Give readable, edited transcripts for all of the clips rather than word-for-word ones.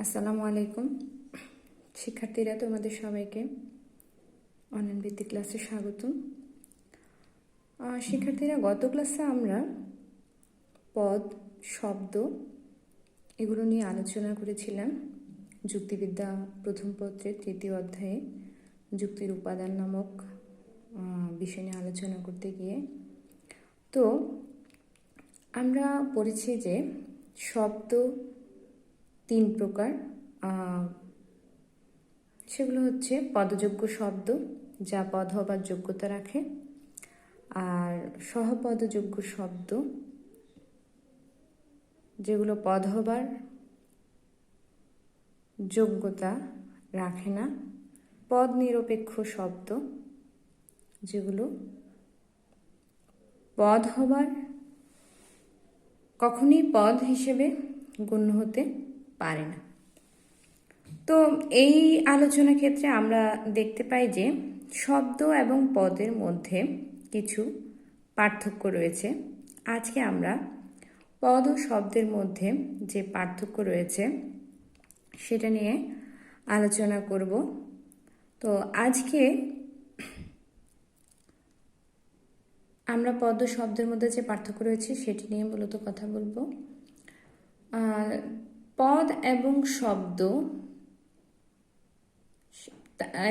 আসসালামু আলাইকুম শিক্ষার্থীরা, তোমাদের সবাইকে অনলাইন ভিত্তিক ক্লাসে স্বাগতম। শিক্ষার্থীরা, গত ক্লাসে আমরা পদ, শব্দ এগুলো নিয়ে আলোচনা করেছিলাম। যুক্তিবিদ্যা প্রথম পত্রের তৃতীয় অধ্যায়ে যুক্তির উপাদান নামক বিষয় নিয়ে আলোচনা করতে গিয়ে তো আমরা পড়েছি যে শব্দ তিন প্রকার। সেগুলো হচ্ছে পদযোগ্য শব্দ, যা পদ হবার যোগ্যতা রাখে, আর সহপদযোগ্য শব্দ, যেগুলো পদ হবার যোগ্যতা রাখে না, পদ নিরপেক্ষ শব্দ, যেগুলো পদ হবার কখনই পদ হিসেবে গণ্য হতে পারে না। তো এই আলোচনা ক্ষেত্রে আমরা দেখতে পাই যে শব্দ এবং পদের মধ্যে কিছু পার্থক্য রয়েছে। আজকে আমরা পদ ও শব্দের মধ্যে যে পার্থক্য রয়েছে সেটা নিয়ে আলোচনা করব। তো আজকে আমরা পদ ও শব্দের মধ্যে যে পার্থক্য রয়েছে সেটি নিয়ে মূলত কথা বলবো। পদ এবং শব্দ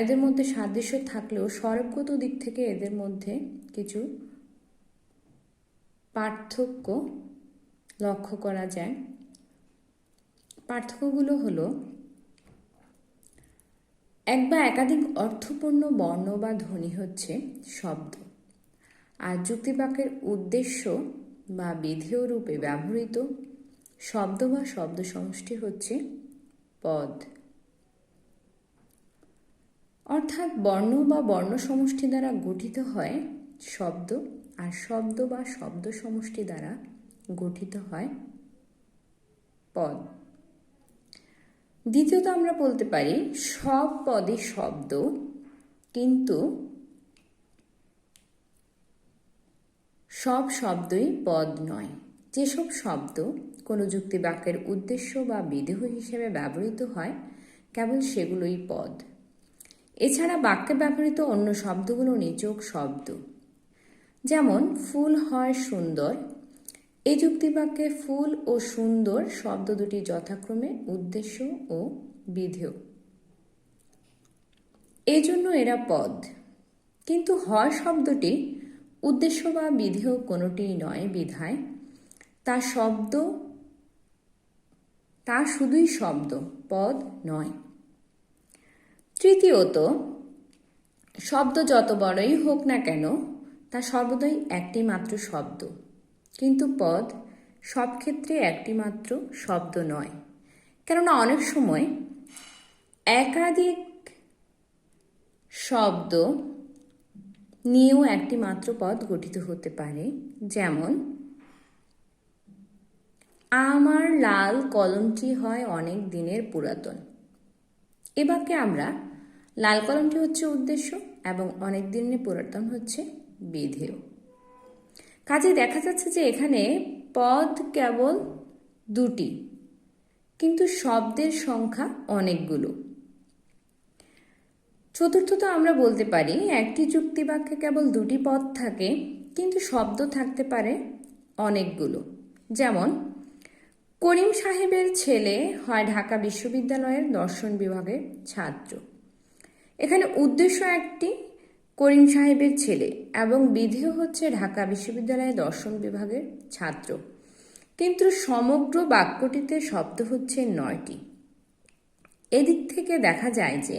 এদের মধ্যে সাদৃশ্য থাকলেও স্বরূপগত দিক থেকে এদের মধ্যে কিছু পার্থক্য লক্ষ্য করা যায়। পার্থক্যগুলো হলো, এক বা একাধিক অর্থপূর্ণ বর্ণ বা ধ্বনি হচ্ছে শব্দ, আর যুক্তিবাক্যের উদ্দেশ্য বা বিধেয় রূপে ব্যবহৃত শব্দ বা শব্দ সমষ্টি হচ্ছে পদ। অর্থাৎ বর্ণ বা বর্ণ সমষ্টি দ্বারা গঠিত হয় শব্দ, আর শব্দ বা শব্দ সমষ্টি দ্বারা গঠিত হয় পদ। দ্বিতীয়ত আমরা বলতে পারি সব পদই শব্দ, কিন্তু সব শব্দই পদ নয়। যেসব শব্দ কোনো যুক্তিবাক্যের উদ্দেশ্য বা বিধেয় হিসেবে ব্যবহৃত হয় কেবল সেগুলোই পদ। এছাড়া বাক্যে ব্যবহৃত অন্য শব্দগুলো নিছক শব্দ। যেমন ফুল হয় সুন্দর, এই যুক্তিবাক্যে ফুল ও সুন্দর শব্দ দুটি যথাক্রমে উদ্দেশ্য ও বিধেয়, এই জন্য এরা পদ। কিন্তু হয় শব্দটি উদ্দেশ্য বা বিধেয় কোনোটিই নয় বিধায় তা শুধুই শব্দ, পদ নয়। তৃতীয়ত, শব্দ যত বড়ই হোক না কেন তা সর্বদাই একটি মাত্র শব্দ, কিন্তু পদ সব ক্ষেত্রে একটি মাত্র শব্দ নয়। কেননা অনেক সময় একাধিক শব্দ নিয়েও একটি মাত্র পদ গঠিত হতে পারে। যেমন, আমার লাল কলমটি হয় অনেক দিনের পুরাতন। এ বাক্যে আমরা লাল কলমটি হচ্ছে উদ্দেশ্য এবং অনেক দিনের পুরাতন হচ্ছে বিধেয়। কাজে দেখা যাচ্ছে যে এখানে পদ কেবল দুটি, কিন্তু শব্দের সংখ্যা অনেকগুলো। চতুর্থত আমরা বলতে পারি একটি যুক্তিবাক্যে কেবল দুটি পদ থাকে, কিন্তু শব্দ থাকতে পারে অনেকগুলো। যেমন, করিম সাহেবের ছেলে হয় ঢাকা বিশ্ববিদ্যালয়ের দর্শন বিভাগের ছাত্র। এখানে উদ্দেশ্য একটি, করিম সাহেবের ছেলে, এবং বিধেয় হচ্ছে ঢাকা বিশ্ববিদ্যালয়ের দর্শন বিভাগের ছাত্র, কিন্তু সমগ্র বাক্যটিতে শব্দ হচ্ছে 9টি। এদিক থেকে দেখা যায় যে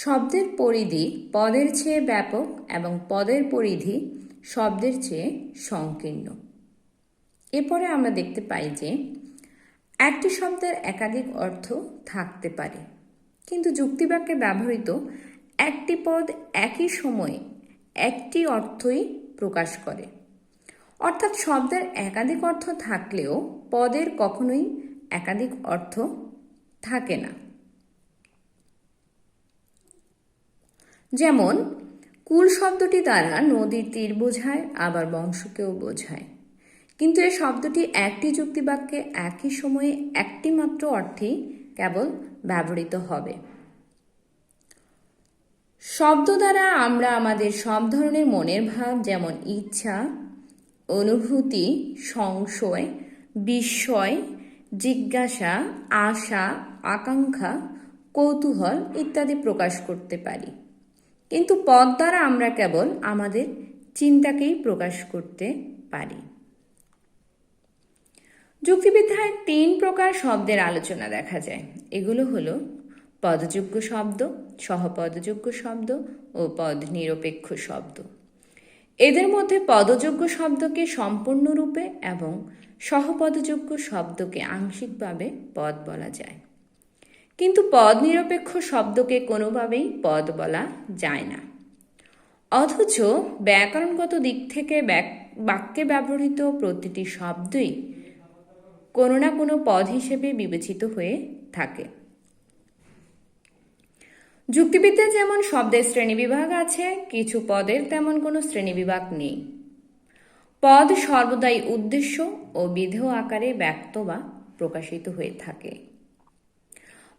শব্দের পরিধি পদের চেয়ে ব্যাপক এবং পদের পরিধি শব্দের চেয়ে সংকীর্ণ। এরপরে আমরা দেখতে পাই যে একটি শব্দের একাধিক অর্থ থাকতে পারে, কিন্তু যুক্তিবাক্যে ব্যবহৃত একটি পদ একই সময়ে একটি অর্থই প্রকাশ করে। অর্থাৎ শব্দের একাধিক অর্থ থাকলেও পদের কখনোই একাধিক অর্থ থাকে না। যেমন, কুল শব্দটি দ্বারা নদীর তীর বোঝায়, আবার বংশকেও বোঝায়, কিন্তু এই শব্দটি একটি যুক্তিবাক্যে একই সময়ে একটি মাত্র অর্থেই কেবল ব্যবহৃত হবে। শব্দ দ্বারা আমরা আমাদের সব ধরনের মনের ভাব, যেমন ইচ্ছা, অনুভূতি, সংশয়, বিস্ময়, জিজ্ঞাসা, আশা, আকাঙ্ক্ষা, কৌতূহল ইত্যাদি প্রকাশ করতে পারি। কিন্তু পদ দ্বারা আমরা কেবল আমাদের চিন্তাকেই প্রকাশ করতে পারি। যুক্তিবিদ্যায় 3 প্রকার শব্দের আলোচনা দেখা যায়। এগুলো হলো পদযোগ্য শব্দ, সহপদযোগ্য শব্দ ও পদ নিরপেক্ষ শব্দ। এদের মধ্যে পদযোগ্য শব্দকে সম্পূর্ণরূপে এবং সহপদযোগ্য শব্দকে আংশিকভাবে পদ বলা যায়। কিন্তু পদ নিরপেক্ষ শব্দকে কোনোভাবেই পদ বলা যায় না। অথচ ব্যাকরণগত দিক থেকে বাক্যে ব্যবহৃত প্রতিটি শব্দই কোনো না কোনো পদ হিসেবে বিবেচিত হয়ে থাকে। যুক্তিবিদ্যায় যেমন শব্দের শ্রেণীবিভাগ আছে, কিছু পদের তেমন কোনো শ্রেণীবিভাগ নেই। পদ সর্বদাই উদ্দেশ্য ও বিধেয় আকারে ব্যক্ত বা প্রকাশিত হয়ে থাকে।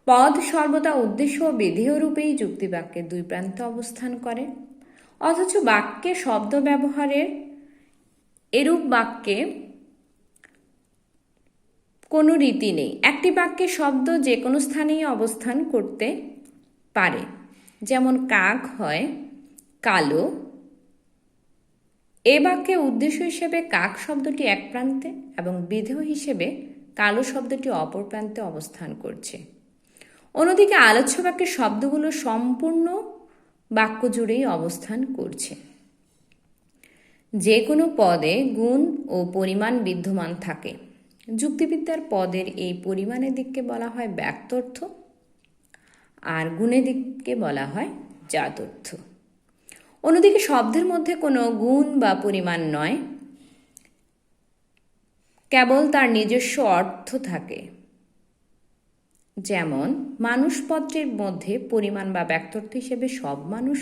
পদ সর্বদা উদ্দেশ্য ও বিধেয় রূপেই যুক্তিবাক্যের দুই প্রান্তে অবস্থান করে। অথচ বাক্যে শব্দ ব্যবহারের এরূপ বাক্যে কোনো রীতি নেই। একটি বাক্যে শব্দ যে কোনো স্থানেই অবস্থান করতে পারে। যেমন কাক হয় কালো, এ বাক্যে উদ্দেশ্য হিসেবে কাক শব্দটি এক প্রান্তে এবং বিধেয় হিসেবে কালো শব্দটি অপর প্রান্তে অবস্থান করছে। অন্যদিকে আলোচ্য বাক্যের শব্দগুলো সম্পূর্ণ বাক্য জুড়েই অবস্থান করছে। যে কোনো পদে গুণ ও পরিমাণ বিদ্যমান থাকে। যুক্তিবিদ্যার পদের এই পরিমাণের দিককে বলা হয় ব্যক্তার্থ, আর গুণের দিককে বলা হয় জাতার্থ। অন্যদিকে শব্দের মধ্যে কোনো গুণ বা পরিমাণ নয়, কেবল তার নিজস্ব অর্থ থাকে। যেমন মানুষ পদটির মধ্যে পরিমাণ বা ব্যক্তার্থ হিসেবে সব মানুষ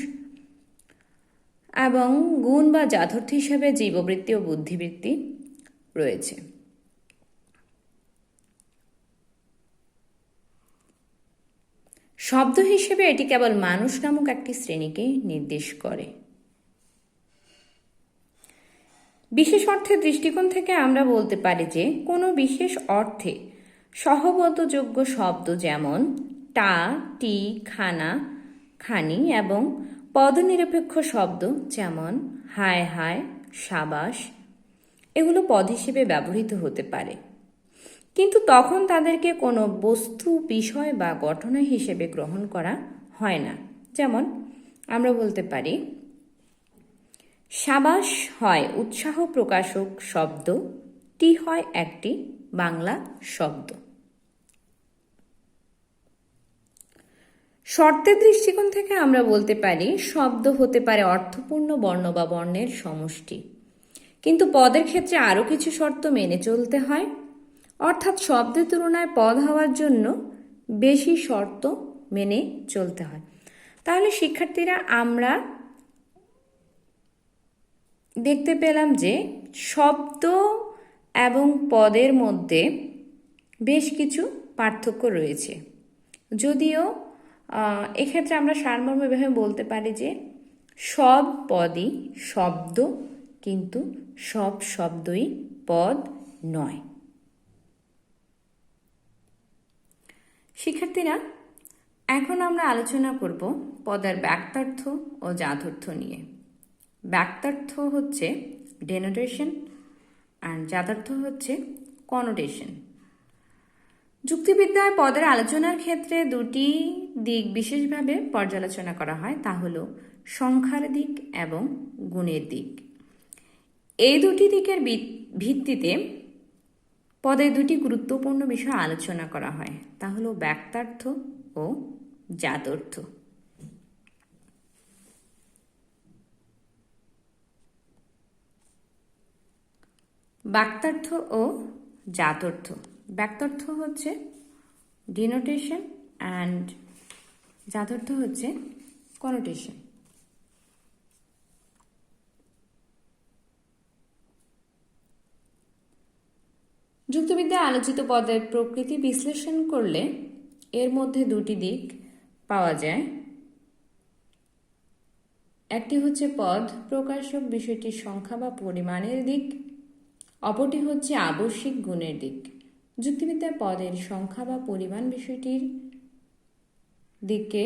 এবং গুণ বা জাতার্থ হিসেবে জীববৃত্তি ও বুদ্ধিবৃত্তি রয়েছে। শব্দ হিসেবে এটি কেবল মানুষ নামক একটি শ্রেণীকে নির্দেশ করে। বিশেষ অর্থের দৃষ্টিকোণ থেকে আমরা বলতে পারি যে কোনো বিশেষ অর্থে সহপদযোগ্য শব্দ যেমন টা, টি, খানা, খানি এবং পদনিরপেক্ষ শব্দ যেমন হায় হায়, সাবাস এগুলো পদ হিসেবে ব্যবহৃত হতে পারে। কিন্তু তখন তাদেরকে কোনো বস্তু, বিষয় বা ঘটনা হিসেবে গ্রহণ করা হয় না। যেমন আমরা বলতে পারি সাবাস হয় উৎসাহ প্রকাশক শব্দ, টি হয় একটি বাংলা শব্দ। শর্তের দৃষ্টিকোণ থেকে আমরা বলতে পারি শব্দ হতে পারে অর্থপূর্ণ বর্ণ বা বর্ণের সমষ্টি। কিন্তু পদের ক্ষেত্রে আরও কিছু শর্ত মেনে চলতে হয়, অর্থাৎ শব্দের তুলনায় পদ হওয়ার জন্য বেশি শর্ত মেনে চলতে হয়। তাহলে শিক্ষার্থীরা, আমরা দেখতে পেলাম যে শব্দ এবং পদের মধ্যে বেশ কিছু পার্থক্য রয়েছে। যদিও এক্ষেত্রে আমরা সারমর্মভাবে বলতে পারি যে সব পদই শব্দ, কিন্তু সব শব্দই পদ নয়। শিক্ষার্থীরা, এখন আমরা আলোচনা করব পদের ব্যক্তার্থ ও জাতার্থ নিয়ে। ব্যক্তার্থ হচ্ছে ডেনোটেশন আর জাতার্থ হচ্ছে কনোটেশন। যুক্তিবিদ্যায় পদের আলোচনার ক্ষেত্রে দুটি দিক বিশেষভাবে পর্যালোচনা করা হয়, তা হলো সংখ্যার দিক এবং গুণের দিক। এই দুটি দিকের ভিত্তিতে পদের দুটি গুরুত্বপূর্ণ বিষয় আলোচনা করা হয়, তা হলো ব্যক্তার্থ ও জাতার্থ। ব্যক্তার্থ ও জাতার্থ। ব্যক্তার্থ হচ্ছে ডিনোটেশন অ্যান্ড জাতার্থ হচ্ছে কনোটেশন। যুক্তিবিদ্যায় আলোচিত পদের প্রকৃতি বিশ্লেষণ করলে এর মধ্যে দুটি দিক পাওয়া যায়। একটি হচ্ছে পদ প্রকাশক বিষয়টির সংখ্যা বা পরিমাণের দিক, অপরটি হচ্ছে আবশ্যিক গুণের দিক। যুক্তিবিদ্যায় পদের সংখ্যা বা পরিমাণ বিষয়টির দিককে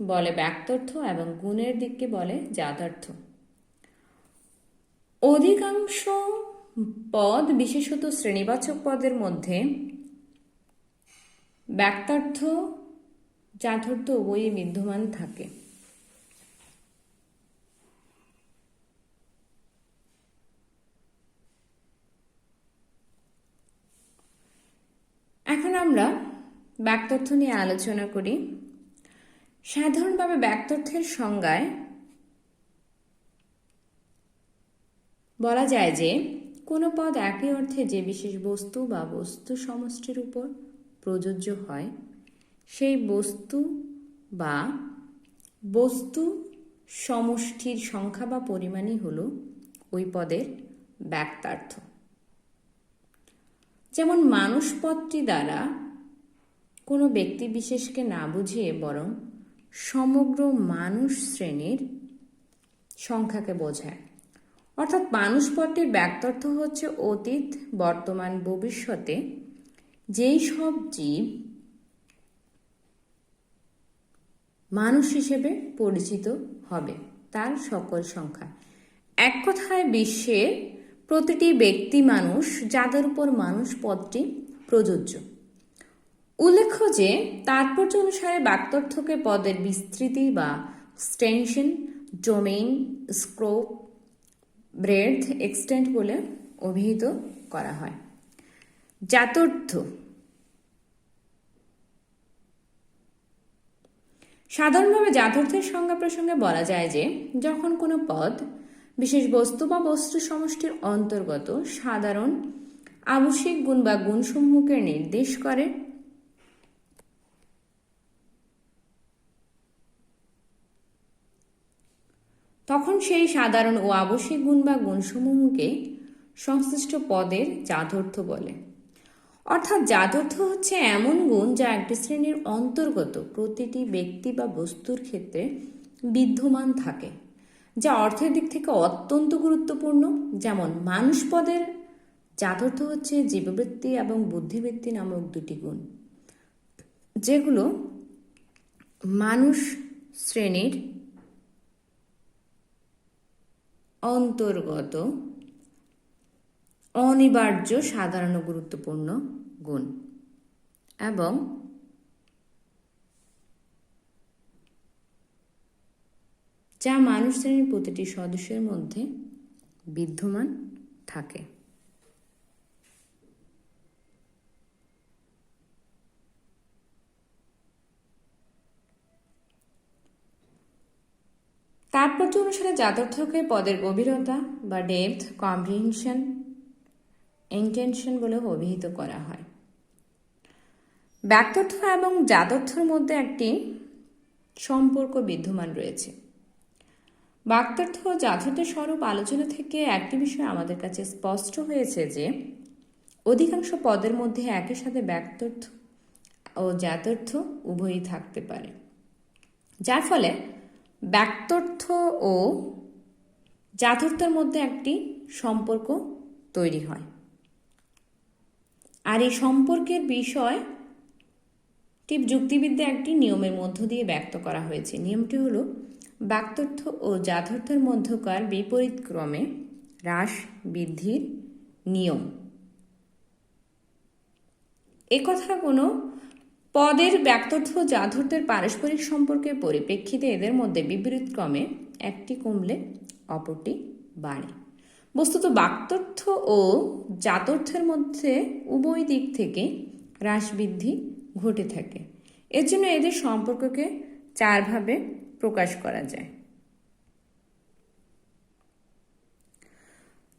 বলে বাক্যার্থ এবং গুণের দিককে বলে জাতার্থ। অধিকাংশ পদ, বিশেষত শ্রেণীবাচক পদের মধ্যে বাক্যার্থ জাতার্থ উভয়ই বিদ্যমান থাকে। এখন আমরা বাক্যার্থ নিয়ে আলোচনা করি। সাধারণভাবে বাক্যার্থের সংজ্ঞায় বলা যায় যে কোনো পদ একই অর্থে যে বিশেষ বস্তু বা বস্তু সমষ্টির উপর প্রযোজ্য হয়, সেই বস্তু বা বস্তু সমষ্টির সংখ্যা বা পরিমাণই হলো ওই পদের বাক্যার্থ। যেমন মানুষ পদটি দ্বারা কোনো ব্যক্তি বিশেষকে না বুঝিয়ে বরং সমগ্র মানুষ শ্রেণীর সংখ্যাকে বোঝায়। অর্থাৎ মানুষ পদটির বাক্যার্থ হচ্ছে অতীত, বর্তমান, ভবিষ্যতে যেই সব জীব মানুষ হিসেবে পরিচিত হবে তার সকল সংখ্যা। এক কথায় বিশ্বের প্রতিটি ব্যক্তি মানুষ যাদের উপর মানুষ পদটি প্রযোজ্য। উল্লেখ্য যে তাৎপর্য অনুসারে বাক্যার্থকে পদের বিস্তৃতি বা extension, domain, scope, breadth, extent বলে অভিহিত করা হয়। জাতার্থ সাধারণভাবে জাতার্থের সংজ্ঞা প্রসঙ্গে বলা যায় যে যখন কোনো পদ বিশেষ বস্তু বা বস্তু সমষ্টির অন্তর্গত সাধারণ আবশ্যিক গুণ বা গুণসমূহকে নির্দেশ করে, তখন সেই সাধারণ ও আবশ্যিক গুণ বা গুণসমূহকে সংশ্লিষ্ট পদের জাতার্থ বলে। অর্থাৎ জাতার্থ হচ্ছে এমন গুণ যা একটি শ্রেণীর অন্তর্গত প্রতিটি ব্যক্তি বা বস্তুর ক্ষেত্রে বিদ্যমান থাকে, যা অর্থের দিক থেকে অত্যন্ত গুরুত্বপূর্ণ। যেমন মানুষ পদের জাতার্থ হচ্ছে জীববৃত্তি এবং বুদ্ধিবৃত্তি নামক দুটি গুণ, যেগুলো মানুষ শ্রেণীর অন্তর্গত অনিবার্য সাধারণ ও গুরুত্বপূর্ণ গুণ এবং যা মানুষ শ্রেণীর প্রতিটি সদস্যের মধ্যে বিদ্যমান থাকে। তাৎপর্য অনুসারে জাতার্থকে পদের গভীরতা বা ডেপথ, কম্প্রিহেনশন, ইন্টেনশন বলে অভিহিত করা হয়। বাক্যার্থ এবং জাতার্থের মধ্যে একটি সম্পর্ক বিদ্যমান রয়েছে। বাক্যার্থ ও জাতার্থের স্বরূপ আলোচনা থেকে একটি বিষয় আমাদের কাছে স্পষ্ট হয়েছে যে অধিকাংশ পদের মধ্যে একই সাথে বাক্যার্থ ও জাতার্থ উভয়ই থাকতে পারে, যার ফলে বাক্যার্থ ও জাতার্থের মধ্যে একটি সম্পর্ক তৈরি হয়। আর এই সম্পর্কের বিষয়টি যুক্তিবিদ্যা একটি নিয়মের মধ্য দিয়ে ব্যক্ত করা হয়েছে। নিয়মটি হলো বাক্যার্থ ও জাতার্থের মধ্যকার বিপরীত ক্রমে হ্রাস বৃদ্ধির নিয়ম। একথা কোনো পদের বাক্যার্থ ও জাতার্থের পারস্পরিক সম্পর্কের পরিপ্রেক্ষিতে এদের মধ্যে বিপরীত ক্রমে একটি কমলে অপরটি বাড়ে। বস্তুত বাক্যার্থ ও জাতার্থের মধ্যে উভয় দিক থেকে হ্রাস বৃদ্ধি ঘটে থাকে। এর জন্য এদের সম্পর্ককে চারভাবে প্রকাশ করা যায়।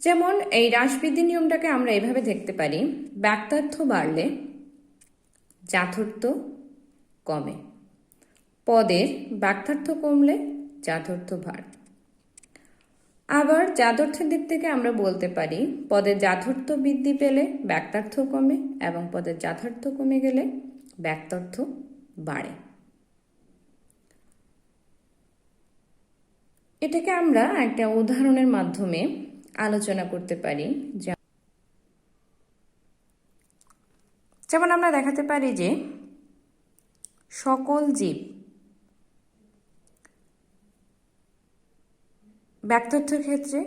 যেমন এই হ্রাস বৃদ্ধি নিয়মটাকে আমরা এভাবে দেখতে পারি: বাক্যার্থ বাড়লে জাতার্থ কমে, পদের বাক্যার্থ কমলে জাতার্থ বাড়ে। আবার জাতার্থের দিক থেকে আমরা বলতে পারি পদের জাতার্থ বৃদ্ধি পেলে বাক্যার্থ কমে এবং পদের জাতার্থ কমে গেলে বাক্যার্থ বাড়ে। এটাকে আমরা একটা উদাহরণের মাধ্যমে আলোচনা করতে পারি। যেমন আমরা দেখাতে পারি যে সকল জীব, ব্যক্তার্থের ক্ষেত্রে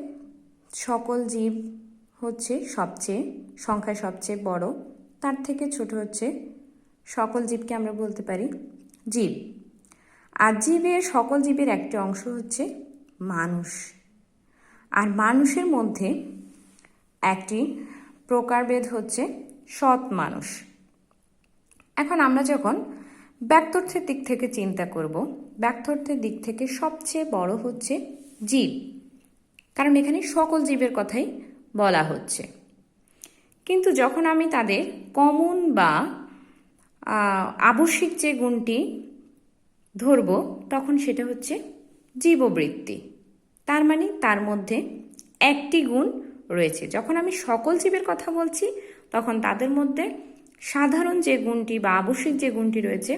সকল জীব হচ্ছে সংখ্যায় সবচেয়ে বড়, তার থেকে ছোট হচ্ছে সকল জীবকে আমরা বলতে পারি জীব। আর সকল জীবের একটি অংশ হচ্ছে মানুষ। আর মানুষের মধ্যে একটি প্রকারভেদ হচ্ছে সৎ মানুষ। এখন আমরা যখন ব্যক্তার্থের দিক থেকে চিন্তা করব, ব্যক্তার্থের দিক থেকে সবচেয়ে বড় হচ্ছে জীব, কারণ এখানে সকল জীবের কথাই বলা হচ্ছে। কিন্তু যখন আমি তাদের কমন বা আবশ্যিক যে গুণটি ধরব, তখন সেটা হচ্ছে জীববৃত্তি। তার মানে তার মধ্যে একটি গুণ রয়েছে। যখন আমি সকল জীবের কথা বলছি, তখন তাদের মধ্যে সাধারণ যে গুণটি বা আবশ্যিক যে গুণটি রয়েছে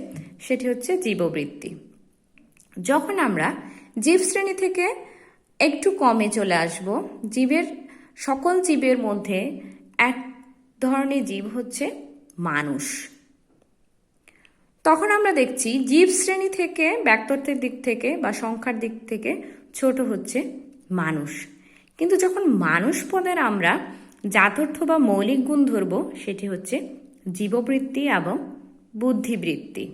সেটি হচ্ছে জীববৃত্তি। যখন আমরা জীব শ্রেণী থেকে একটু কমে চলে আসব, সকল জীবের মধ্যে এক ধরনের জীব হচ্ছে মানুষ, তখন আমরা দেখছি জীব শ্রেণী থেকে ব্যক্তার্থের দিক থেকে বা সংখ্যার দিক থেকে ছোট হচ্ছে মানুষ। কিন্তু যখন মানুষ পদের আমরা জাতর্থ বা মৌলিক গুণ ধরব, সেটি হচ্ছে জীববৃত্তি এবং বুদ্ধিবৃত্তি।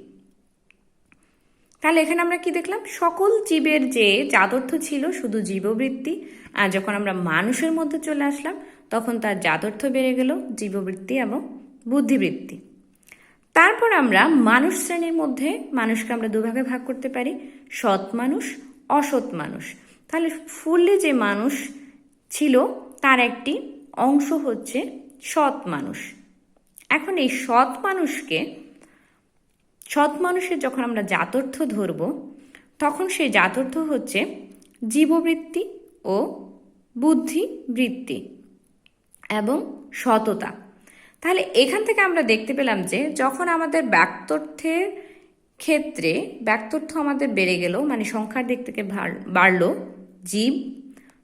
তাহলে এখানে আমরা কি দেখলাম? সকল জীবের যে জাতর্থ ছিল শুধু জীববৃত্তি, আর যখন আমরা মানুষের মধ্যে চলে আসলাম তখন তার জাতর্থ বেড়ে গেল জীববৃত্তি এবং বুদ্ধিবৃত্তি। তারপর আমরা মানুষ শ্রেণীর মধ্যে মানুষকে আমরা দুভাগে ভাগ করতে পারি, সৎ মানুষ, অসৎ মানুষ। তাহলে ফুললি যে মানুষ ছিল তার একটি অংশ হচ্ছে সৎ মানুষ। এখন এই সৎ মানুষের যখন আমরা জাতর্থ ধরব, তখন সেই জাতর্থ হচ্ছে জীববৃত্তি ও বুদ্ধিবৃত্তি এবং সততা। তাহলে এখান থেকে আমরা দেখতে পেলাম যে যখন আমাদের ব্যক্তার্থের ক্ষেত্রে ব্যক্তার্থ আমাদের বেড়ে গেল, মানে সংখ্যার দিক থেকে বাড়লো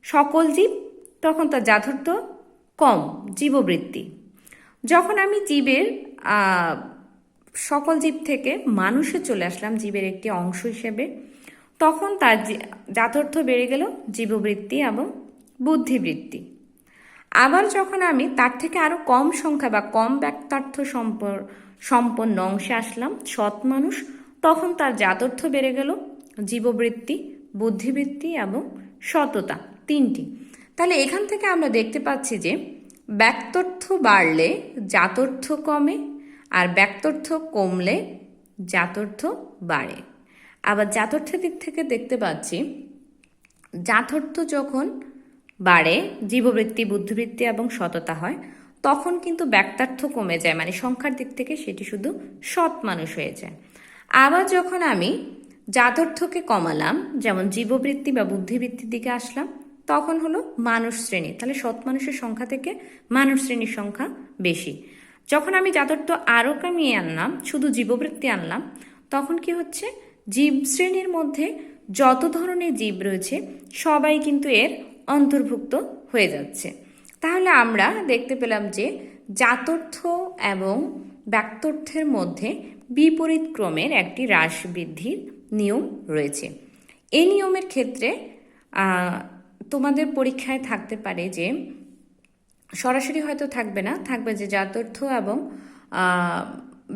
সকল জীব, তখন তার জাতর্থ কম, জীববৃত্তি। যখন আমি সকল জীব থেকে মানুষে চলে আসলাম জীবের একটি অংশ হিসেবে, তখন তার জাতর্থ বেড়ে গেল জীববৃত্তি এবং বুদ্ধিবৃত্তি। আবার যখন আমি তার থেকে আরো কম সংখ্যা বা কম ব্যক্তার্থ সম্পন্ন অংশে আসলাম, সৎ মানুষ, তখন তার জাতর্থ বেড়ে গেল জীববৃত্তি, বুদ্ধিবৃত্তি এবং সততা, তিনটি। তাহলে এখান থেকে আমরা দেখতে পাচ্ছি যে ব্যক্তার্থ বাড়লে জাতর্থ কমে, আর ব্যক্তার্থ কমলে জাতর্থ বাড়ে। আবার জাতর্থের দিক থেকে দেখতে পাচ্ছি জাতর্থ যখন বাড়ে, জীববৃত্তি, বুদ্ধিবৃত্তি এবং সততা হয়, তখন কিন্তু ব্যক্তার্থ কমে যায়, মানে সংখ্যার দিক থেকে সেটি শুধু সৎ মানুষ হয়ে যায়। আবার যখন আমি জাতর্থকে কমালাম, যেমন জীববৃত্তি বা বুদ্ধিবৃত্তির দিকে আসলাম, তখন হলো মানুষ শ্রেণী। তাহলে সৎ মানুষের সংখ্যা থেকে মানুষ শ্রেণীর সংখ্যা বেশি। যখন আমি জাতর্থ আরও কমিয়ে আনলাম, শুধু জীববৃত্তি আনলাম, তখন কি হচ্ছে? জীব শ্রেণীর মধ্যে যত ধরনের জীব রয়েছে সবাই কিন্তু এর অন্তর্ভুক্ত হয়ে যাচ্ছে। তাহলে আমরা দেখতে পেলাম যে জাতর্থ এবং ব্যক্তার্থের মধ্যে বিপরীত ক্রমের একটি হ্রাস বৃদ্ধির নিয়ম রয়েছে। এই নিয়মের ক্ষেত্রে তোমাদের পরীক্ষায় থাকতে পারে যে সরাসরি হয়তো থাকবে না, থাকবে যে জাতর্থ এবং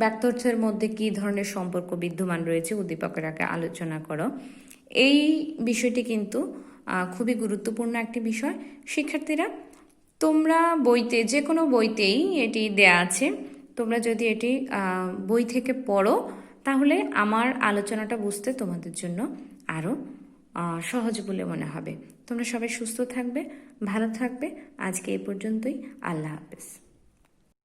ব্যক্তার্থের মধ্যে কী ধরনের সম্পর্ক বিদ্যমান রয়েছে, উদ্দীপকের আগে আলোচনা করো। এই বিষয়টি কিন্তু খুবই গুরুত্বপূর্ণ একটি বিষয়। শিক্ষার্থীরা, তোমরা যে কোনো বইতেই এটি দেয়া আছে, তোমরা যদি এটি বই থেকে পড়ো তাহলে আমার আলোচনাটা বুঝতে তোমাদের জন্য আরও সহজ বলে মনে হবে। তোমরা সবাই সুস্থ থাকবে, ভালো থাকবে। আজকে এই পর্যন্তই। আল্লাহ হাফেজ।